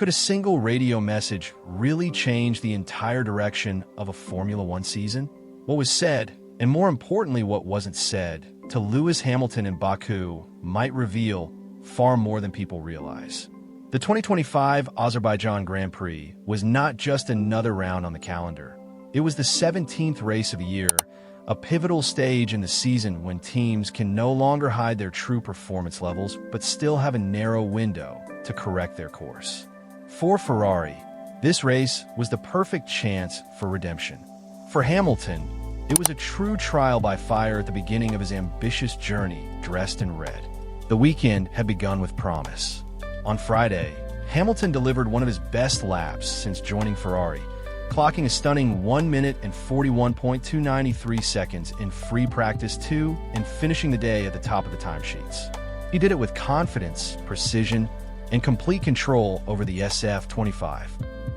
Could a single radio message really change the entire direction of a Formula One season? What was said, and more importantly what wasn't said, to Lewis Hamilton in Baku might reveal far more than people realize. The 2025 Azerbaijan Grand Prix was not just another round on the calendar. It was the 17th race of the year, a pivotal stage in the season when teams can no longer hide their true performance levels but still have a narrow window to correct their course. For Ferrari, this race was the perfect chance for redemption. For Hamilton, it was a true trial by fire at the beginning of his ambitious journey, dressed in red. The weekend had begun with promise. On Friday, Hamilton delivered one of his best laps since joining Ferrari, clocking a stunning 1 minute and 41.293 seconds in free practice 2 and finishing the day at the top of the timesheets. He did it with confidence, precision, and complete control over the SF25.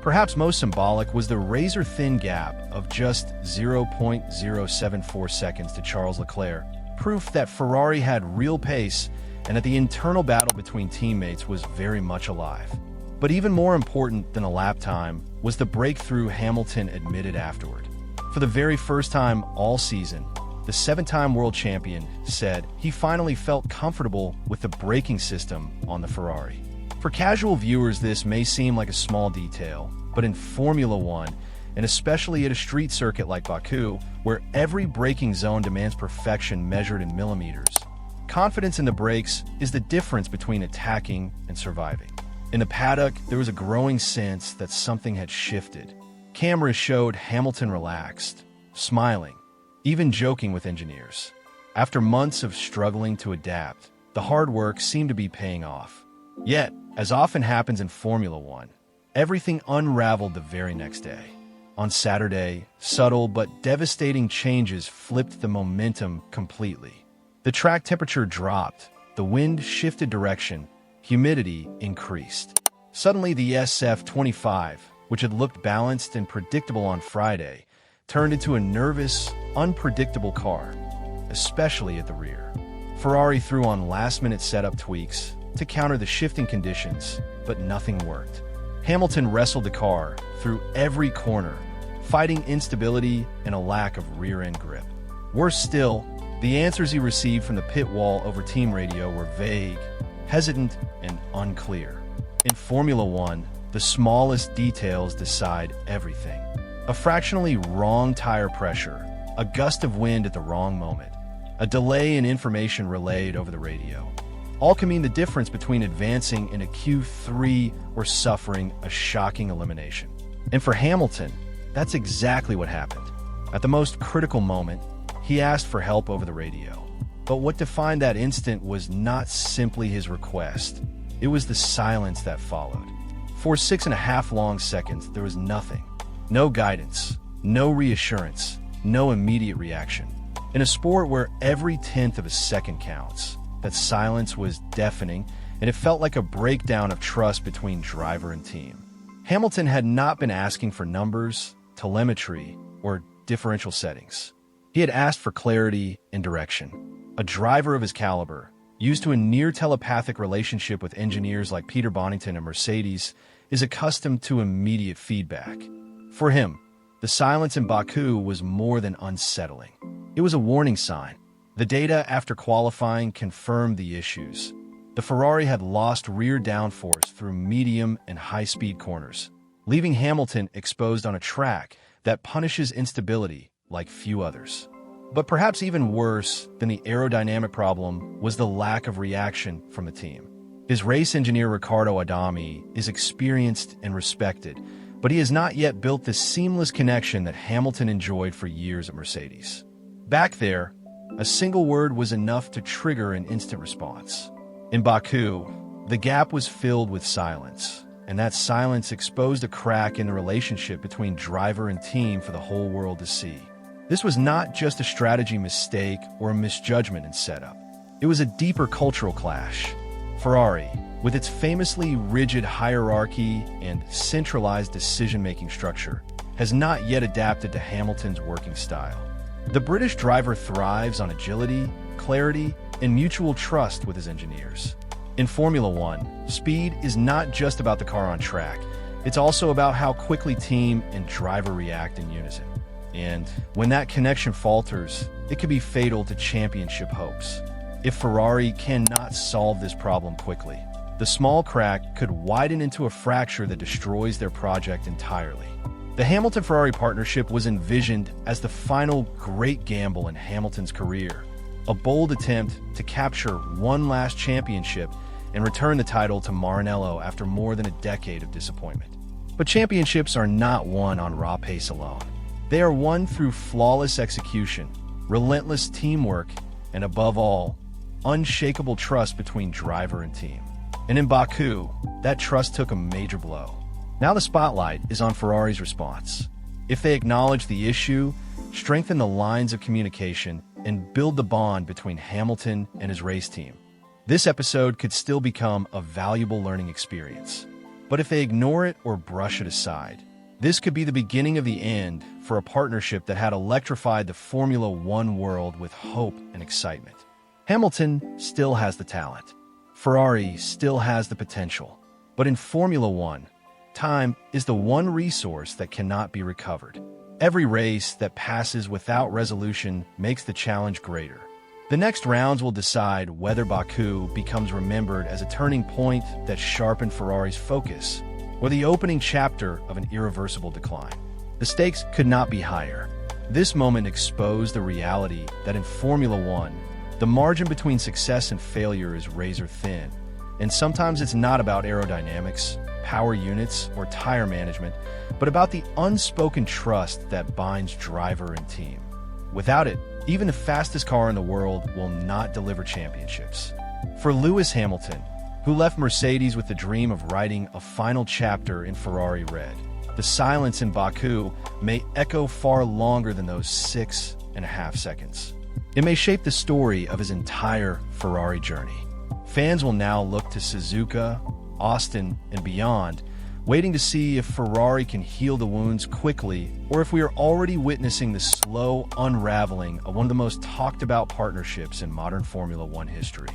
Perhaps most symbolic was the razor-thin gap of just 0.074 seconds to Charles Leclerc, proof that Ferrari had real pace and that the internal battle between teammates was very much alive. But even more important than a lap time was the breakthrough Hamilton admitted afterward. For the very first time all season, the 7-time world champion said he finally felt comfortable with the braking system on the Ferrari. For casual viewers, this may seem like a small detail, but in Formula One, and especially at a street circuit like Baku, where every braking zone demands perfection measured in millimeters, confidence in the brakes is the difference between attacking and surviving. In the paddock, there was a growing sense that something had shifted. Cameras showed Hamilton relaxed, smiling, even joking with engineers. After months of struggling to adapt, the hard work seemed to be paying off. Yet, as often happens in Formula One, everything unraveled the very next day. On Saturday, subtle but devastating changes flipped the momentum completely. The track temperature dropped, the wind shifted direction, humidity increased. Suddenly, the SF25, which had looked balanced and predictable on Friday, turned into a nervous, unpredictable car, especially at the rear. Ferrari threw on last-minute setup tweaks to counter the shifting conditions, but nothing worked. Hamilton wrestled the car through every corner, fighting instability and a lack of rear-end grip. Worse still, the answers he received from the pit wall over team radio were vague, hesitant, and unclear. In Formula One, the smallest details decide everything. A fractionally wrong tire pressure, a gust of wind at the wrong moment, a delay in information relayed over the radio. All can mean the difference between advancing in a Q3 or suffering a shocking elimination. And for Hamilton, that's exactly what happened. At the most critical moment, he asked for help over the radio. But what defined that instant was not simply his request. It was the silence that followed. For 6.5 long seconds, there was nothing. No guidance, no reassurance, no immediate reaction. In a sport where every tenth of a second counts, that silence was deafening, and it felt like a breakdown of trust between driver and team. Hamilton had not been asking for numbers, telemetry, or differential settings. He had asked for clarity and direction. A driver of his caliber, used to a near telepathic relationship with engineers like Peter Bonington and Mercedes, is accustomed to immediate feedback. For him, the silence in Baku was more than unsettling. It was a warning sign. The data after qualifying confirmed the issues. The Ferrari had lost rear downforce through medium and high-speed corners, leaving Hamilton exposed on a track that punishes instability like few others. But perhaps even worse than the aerodynamic problem was the lack of reaction from the team. His race engineer Riccardo Adami is experienced and respected, but he has not yet built the seamless connection that Hamilton enjoyed for years at Mercedes. Back there, a single word was enough to trigger an instant response. In Baku, the gap was filled with silence, and that silence exposed a crack in the relationship between driver and team for the whole world to see. This was not just a strategy mistake or a misjudgment in setup. It was a deeper cultural clash. Ferrari, with its famously rigid hierarchy and centralized decision-making structure, has not yet adapted to Hamilton's working style. The British driver thrives on agility, clarity, and mutual trust with his engineers. In Formula One, speed is not just about the car on track. It's also about how quickly team and driver react in unison. And when that connection falters, it could be fatal to championship hopes. If Ferrari cannot solve this problem quickly, the small crack could widen into a fracture that destroys their project entirely. The Hamilton-Ferrari partnership was envisioned as the final great gamble in Hamilton's career, a bold attempt to capture one last championship and return the title to Maranello after more than a decade of disappointment. But championships are not won on raw pace alone. They are won through flawless execution, relentless teamwork, and above all, unshakable trust between driver and team. And in Baku, that trust took a major blow. Now the spotlight is on Ferrari's response. If they acknowledge the issue, strengthen the lines of communication, and build the bond between Hamilton and his race team, this episode could still become a valuable learning experience. But if they ignore it or brush it aside, this could be the beginning of the end for a partnership that had electrified the Formula One world with hope and excitement. Hamilton still has the talent. Ferrari still has the potential. But in Formula One, time is the one resource that cannot be recovered. Every race that passes without resolution makes the challenge greater. The next rounds will decide whether Baku becomes remembered as a turning point that sharpened Ferrari's focus, or the opening chapter of an irreversible decline. The stakes could not be higher. This moment exposed the reality that in Formula One, the margin between success and failure is razor thin, and sometimes it's not about aerodynamics, power units, or tire management, but about the unspoken trust that binds driver and team. Without it, even the fastest car in the world will not deliver championships. For Lewis Hamilton, who left Mercedes with the dream of writing a final chapter in Ferrari red, the silence in Baku may echo far longer than those 6.5 seconds. It may shape the story of his entire Ferrari journey. Fans will now look to Suzuka, Austin, and beyond, waiting to see if Ferrari can heal the wounds quickly or if we are already witnessing the slow unraveling of one of the most talked about partnerships in modern Formula One history.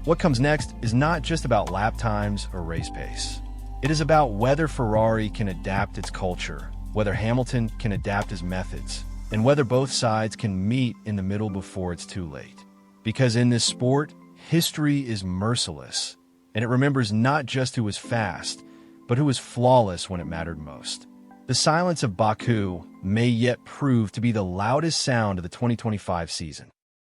What comes next is not just about lap times or race pace. It is about whether Ferrari can adapt its culture, whether Hamilton can adapt his methods, and whether both sides can meet in the middle before it's too late. Because in this sport, history is merciless, and it remembers not just who was fast, but who was flawless when it mattered most. The silence of Baku may yet prove to be the loudest sound of the 2025 season.